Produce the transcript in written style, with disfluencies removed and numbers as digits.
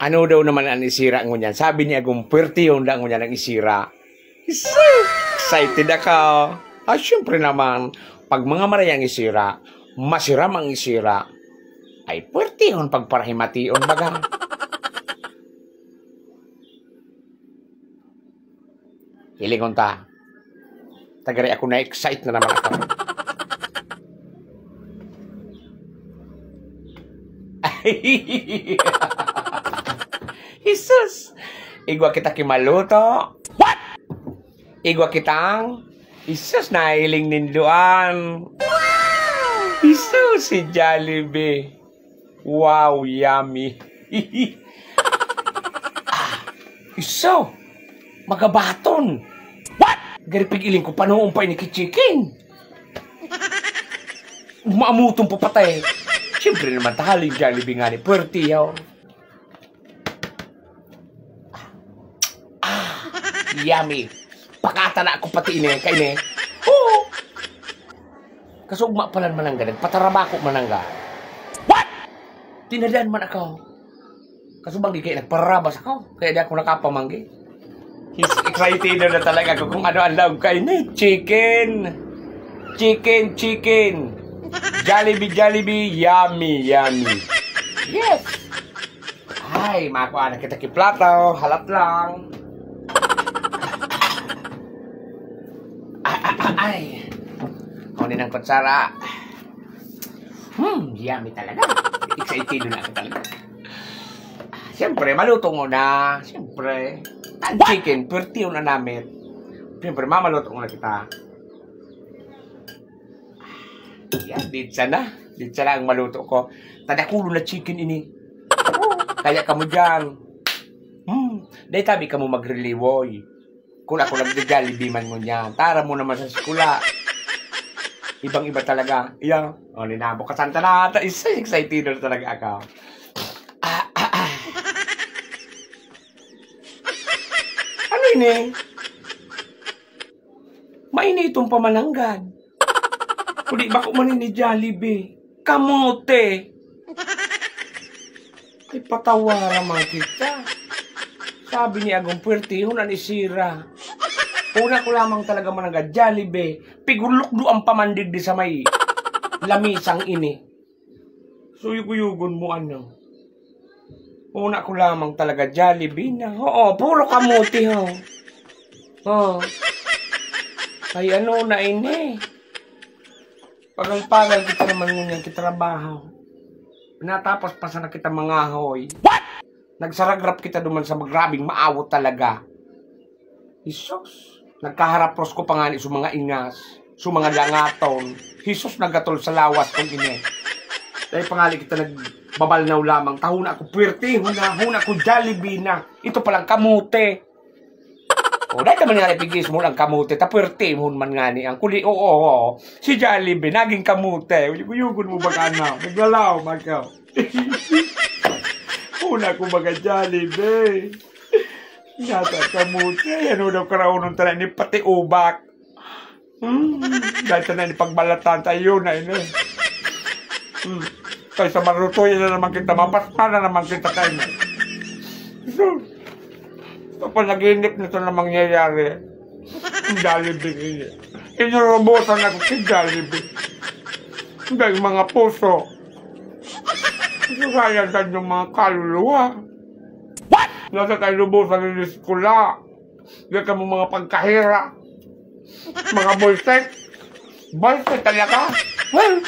Ano daw naman ang isira ngo niyan? Sabi niya kung puwerte yung da ngo niyan ang isira. Excited ako. Syempre naman, pag mga marayang isira, masiram ang isira, ay puwerte yun pagparahimation baga. Hilingon ta. Tagari ako na-excite na naman ako. Jesus! Igwa kita kimaluto. What? Igwa kitang Jesus na hiling ninduan. Wow! Jesus, si Jollibee. Wow, yummy. Iso, magabaton. What? Garipig iling ko panoong pa ini chicken. Maamutong papatay. Siyempre naman tahaling Jollibee nga ni puwerte yaw. Yummy. Pakata na ako pati ini. Kaine. Oo. Kasugma pala man ang ganag. Patarabako man ang ganag. What? Tinadaan man ako. Kasubang di kayo nagparabas ako. Kaya di ako nakapamanggi. He's excited na talaga ako kung ano ang lawag kaine. Chicken. Chicken, chicken. Jollibee, Jollibee. Yummy, yummy. Yes. Ay, makuha na kita kiplato. Halap lang. Ay, kunin ang kutsara. Yummy talaga. Excited na ako talaga. Siyempre, maluto mo na. Siyempre. Ang chicken, puwerte yun na namin. Siyempre, mamaluto mo na kita. Yan, ditsa na. Ditsa na ang maluto ko. Tadakulo na chicken ini. Kaya ka mo dyan. Dahil tabi ka mo magreliwoy. Kung ako nag-Jollibee man mo niyan. Tara mo naman sa skula. Ibang-iba talaga. Iya. O, ninabo ka santa na. Excited na talaga ako. Ano ini? Mainitong pamananggan. Kuli ba ko man ini Jollibee? Kamote. Ay patawara man kita. Sabi niya agong puwerte yun ang isira. Una ko lamang talaga manangga Jollibee. Pigulok do ang pamandig di sa may lamisang ini. Suyug-yugon mo ano. Una ko lamang talaga Jollibee na. Oo, puro kamuti ho. Oo. Ay ano na ini. Pagal-pagal kita naman ngunyan kitrabaho. Natapos pa sana kita mga hoy. What? Nagsaragrap kita duman sa magrabing maawot talaga. Jesus. Nagkaharapros ko pa nga ni sa mga ingas. Sa mga langaton. Jesus nagatol sa lawas kong ini. Dahil pangali kita nagbabalaw lamang. Tahuna ako puwerte. Huna ko Jollibee na. Ito palang kamute. O dahil naman nga napigis mo lang kamute. Tapuwerte mo man nga ni. Ang kuli, oo. Si Jollibee, naging kamute. Uyugon mo ba ka na? Naglalaw, magaw. Una ko mga Jollibee. Nata kamuti. Ano daw karaunong tayo ni pati ubak. Dahil tayo ni pagbalatan tayo na ini. Kaya sa marutoy na naman kita. Mapaspa na naman kita kayo. So panaginip nito na mangyayari. Jollibee ini. Inurobosan ako si Jollibee. Dahil mga puso. Kaya dyan yung mga kaluluwa. What? Nasa tayo lubusan ng iskula. Diyan ka mo mga pagkahira. Mga boyset. Boyset talaga. Well,